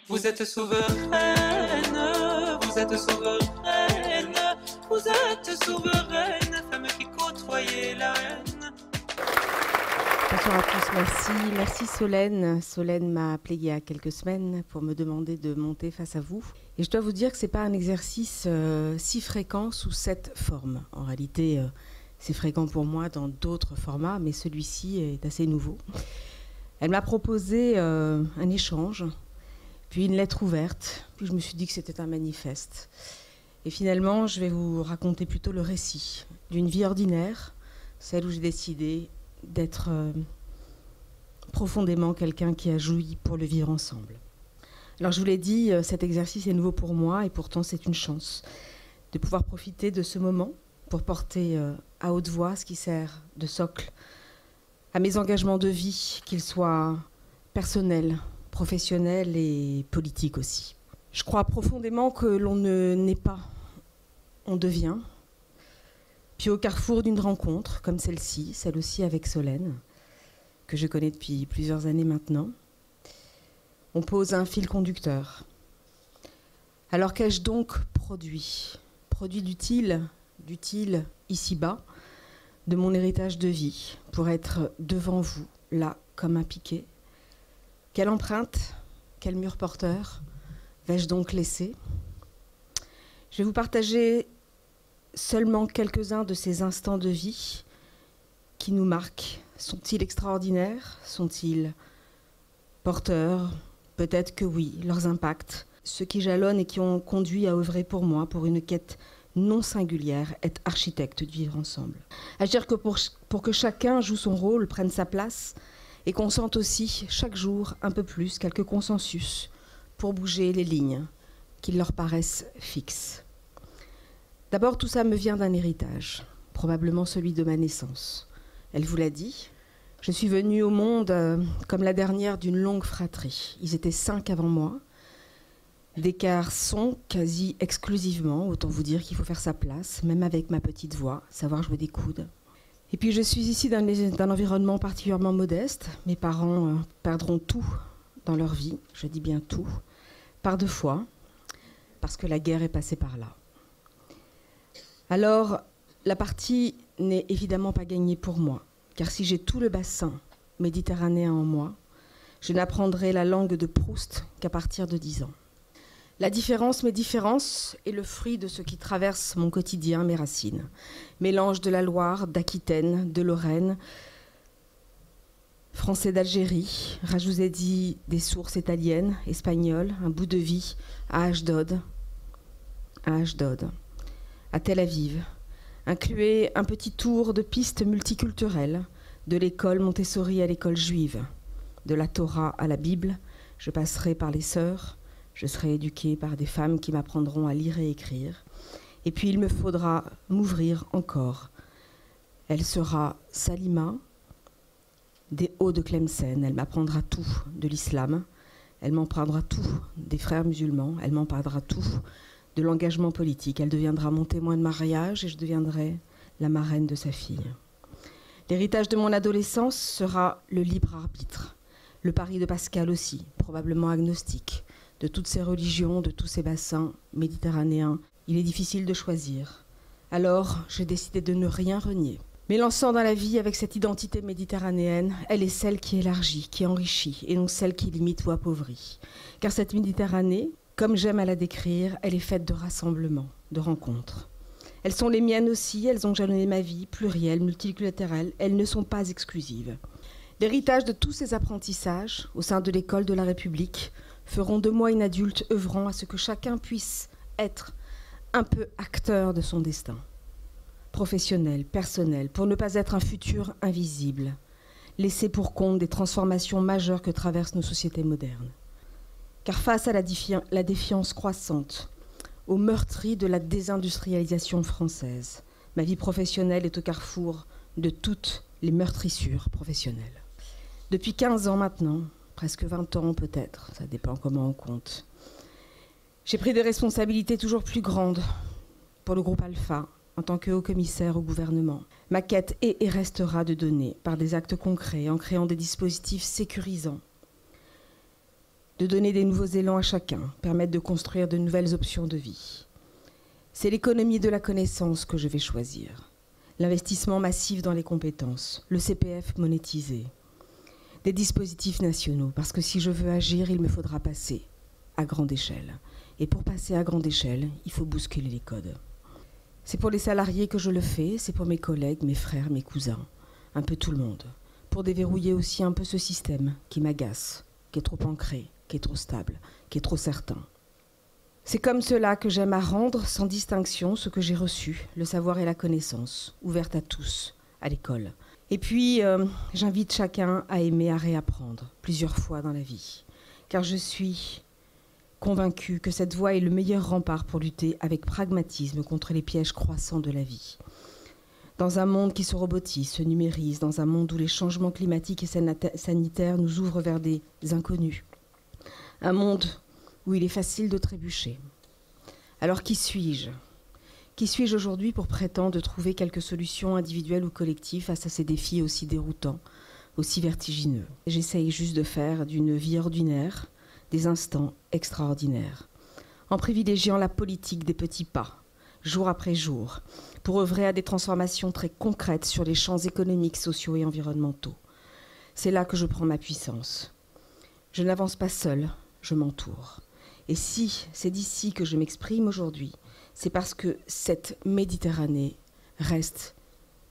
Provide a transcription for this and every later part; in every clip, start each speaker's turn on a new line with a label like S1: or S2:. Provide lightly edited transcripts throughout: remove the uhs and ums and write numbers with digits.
S1: Vous êtes souveraine, vous êtes souveraine, vous êtes souveraine, femme qui côtoyait la haine.
S2: Bonsoir à tous, merci. Merci Solène. Solène m'a appelé il y a quelques semaines pour me demander de monter face à vous. Et je dois vous dire que ce n'est pas un exercice si fréquent sous cette forme. En réalité, c'est fréquent pour moi dans d'autres formats, mais celui-ci est assez nouveau. Elle m'a proposé un échange, puis une lettre ouverte, puis je me suis dit que c'était un manifeste. Et finalement, je vais vous raconter plutôt le récit d'une vie ordinaire, celle où j'ai décidé d'être profondément quelqu'un qui a joui pour le vivre ensemble. Alors je vous l'ai dit, cet exercice est nouveau pour moi et pourtant c'est une chance de pouvoir profiter de ce moment pour porter à haute voix ce qui sert de socle à mes engagements de vie, qu'ils soient personnels, professionnels et politiques aussi. Je crois profondément que l'on ne naît pas, on devient. Puis au carrefour d'une rencontre, comme celle-ci, celle aussi avec Solène, que je connais depuis plusieurs années maintenant, on pose un fil conducteur. Alors qu'ai-je donc produit d'utile ici-bas, de mon héritage de vie, pour être devant vous, là, comme un piquet? Quelle empreinte, quel mur porteur vais-je donc laisser? Je vais vous partager seulement quelques-uns de ces instants de vie qui nous marquent. Sont-ils extraordinaires? Sont-ils porteurs? Peut-être que oui, leurs impacts, ceux qui jalonnent et qui ont conduit à œuvrer pour moi, pour une quête non singulière, être architecte de vivre ensemble. Agir que pour que chacun joue son rôle, prenne sa place, et qu'on sente aussi chaque jour un peu plus quelques consensus pour bouger les lignes qui leur paraissent fixes. D'abord, tout ça me vient d'un héritage, probablement celui de ma naissance. Elle vous l'a dit, je suis venue au monde comme la dernière d'une longue fratrie. Ils étaient 5 avant moi, des garçons quasi exclusivement, autant vous dire qu'il faut faire sa place, même avec ma petite voix, savoir jouer des coudes. Et puis je suis ici d'un environnement particulièrement modeste. Mes parents perdront tout dans leur vie, je dis bien tout, par 2 fois, parce que la guerre est passée par là. Alors, la partie n'est évidemment pas gagnée pour moi, car si j'ai tout le bassin méditerranéen en moi, je n'apprendrai la langue de Proust qu'à partir de 10 ans. La différence, mes différences, est le fruit de ce qui traverse mon quotidien, mes racines. Mélange de la Loire, d'Aquitaine, de Lorraine, français d'Algérie, je vous ai dit des sources italiennes, espagnoles, un bout de vie à Ashdod, à Tel Aviv. Incluez un petit tour de piste multiculturelle, de l'école Montessori à l'école juive, de la Torah à la Bible. Je passerai par les sœurs, je serai éduquée par des femmes qui m'apprendront à lire et écrire. Et puis il me faudra m'ouvrir encore. Elle sera Salima, des Hauts de Tlemcen. Elle m'apprendra tout de l'islam. Elle m'apprendra tout des frères musulmans. Elle m'apprendra tout de l'engagement politique. Elle deviendra mon témoin de mariage et je deviendrai la marraine de sa fille. L'héritage de mon adolescence sera le libre arbitre. Le pari de Pascal aussi, probablement agnostique. De toutes ces religions, de tous ces bassins méditerranéens, il est difficile de choisir. Alors, j'ai décidé de ne rien renier. M'élançant dans la vie avec cette identité méditerranéenne, elle est celle qui élargit, qui enrichit, et non celle qui limite ou appauvrit. Car cette Méditerranée, comme j'aime à la décrire, elle est faite de rassemblements, de rencontres. Elles sont les miennes aussi, elles ont jalonné ma vie, plurielle, multiculturelle, elles ne sont pas exclusives. L'héritage de tous ces apprentissages, au sein de l'école de la République, feront de moi une adulte œuvrant à ce que chacun puisse être un peu acteur de son destin, professionnel, personnel, pour ne pas être un futur invisible, laissé pour compte des transformations majeures que traversent nos sociétés modernes. Car face à la défiance croissante, au meurtri de la désindustrialisation française, ma vie professionnelle est au carrefour de toutes les meurtrissures professionnelles. Depuis 15 ans maintenant, presque 20 ans peut-être, ça dépend comment on compte. J'ai pris des responsabilités toujours plus grandes pour le groupe Alpha, en tant que haut-commissaire au gouvernement. Ma quête est et restera de donner, par des actes concrets, en créant des dispositifs sécurisants, de donner des nouveaux élans à chacun, permettre de construire de nouvelles options de vie. C'est l'économie de la connaissance que je vais choisir. L'investissement massif dans les compétences, le CPF monétisé, des dispositifs nationaux, parce que si je veux agir, il me faudra passer à grande échelle. Et pour passer à grande échelle, il faut bousculer les codes. C'est pour les salariés que je le fais, c'est pour mes collègues, mes frères, mes cousins, un peu tout le monde, pour déverrouiller aussi un peu ce système qui m'agace, qui est trop ancré, qui est trop stable, qui est trop certain. C'est comme cela que j'aime à rendre sans distinction ce que j'ai reçu, le savoir et la connaissance, ouverte à tous, à l'école. Et puis, j'invite chacun à aimer à réapprendre, plusieurs fois dans la vie, car je suis convaincue que cette voie est le meilleur rempart pour lutter avec pragmatisme contre les pièges croissants de la vie. Dans un monde qui se robotise, se numérise, dans un monde où les changements climatiques et sanitaires nous ouvrent vers des inconnus, un monde où il est facile de trébucher. Alors qui suis-je ? Qui suis-je aujourd'hui pour prétendre trouver quelques solutions individuelles ou collectives face à ces défis aussi déroutants, aussi vertigineux ? J'essaye juste de faire d'une vie ordinaire des instants extraordinaires, en privilégiant la politique des petits pas, jour après jour, pour œuvrer à des transformations très concrètes sur les champs économiques, sociaux et environnementaux. C'est là que je prends ma puissance. Je n'avance pas seule, je m'entoure. Et si c'est d'ici que je m'exprime aujourd'hui, c'est parce que cette Méditerranée reste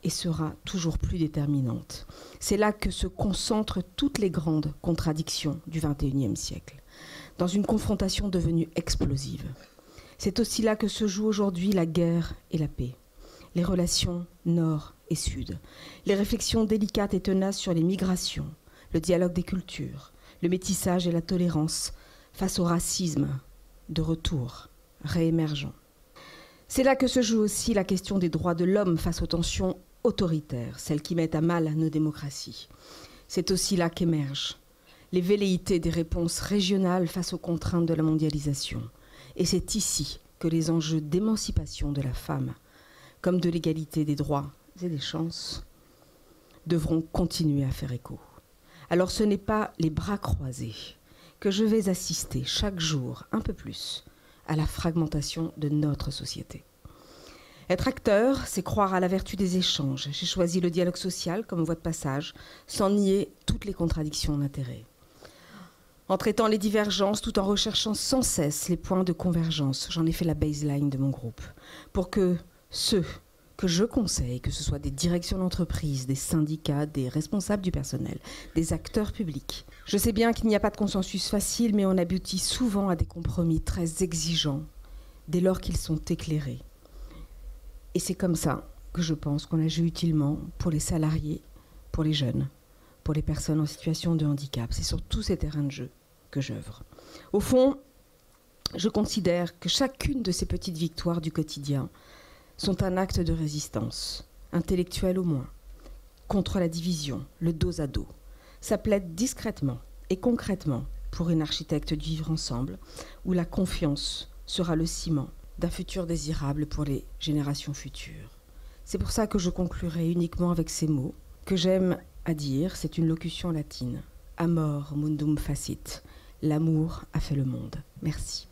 S2: et sera toujours plus déterminante. C'est là que se concentrent toutes les grandes contradictions du XXIe siècle, dans une confrontation devenue explosive. C'est aussi là que se joue aujourd'hui la guerre et la paix, les relations nord et sud, les réflexions délicates et tenaces sur les migrations, le dialogue des cultures, le métissage et la tolérance face au racisme de retour, réémergent. C'est là que se joue aussi la question des droits de l'homme face aux tensions autoritaires, celles qui mettent à mal nos démocraties. C'est aussi là qu'émergent les velléités des réponses régionales face aux contraintes de la mondialisation. Et c'est ici que les enjeux d'émancipation de la femme, comme de l'égalité des droits et des chances, devront continuer à faire écho. Alors ce n'est pas les bras croisés que je vais assister chaque jour un peu plus à la fragmentation de notre société. Être acteur, c'est croire à la vertu des échanges. J'ai choisi le dialogue social comme voie de passage, sans nier toutes les contradictions d'intérêt. En traitant les divergences, tout en recherchant sans cesse les points de convergence, j'en ai fait la baseline de mon groupe, pour que ceux que je conseille, que ce soit des directions d'entreprise, des syndicats, des responsables du personnel, des acteurs publics. Je sais bien qu'il n'y a pas de consensus facile, mais on aboutit souvent à des compromis très exigeants, dès lors qu'ils sont éclairés. Et c'est comme ça que je pense qu'on agit utilement pour les salariés, pour les jeunes, pour les personnes en situation de handicap. C'est sur tous ces terrains de jeu que j'œuvre. Au fond, je considère que chacune de ces petites victoires du quotidien sont un acte de résistance, intellectuelle au moins, contre la division, le dos à dos. Ça plaide discrètement et concrètement pour une architecte du vivre ensemble, où la confiance sera le ciment d'un futur désirable pour les générations futures. C'est pour ça que je conclurai uniquement avec ces mots que j'aime à dire, c'est une locution latine. Amor mundum facit. L'amour a fait le monde. Merci.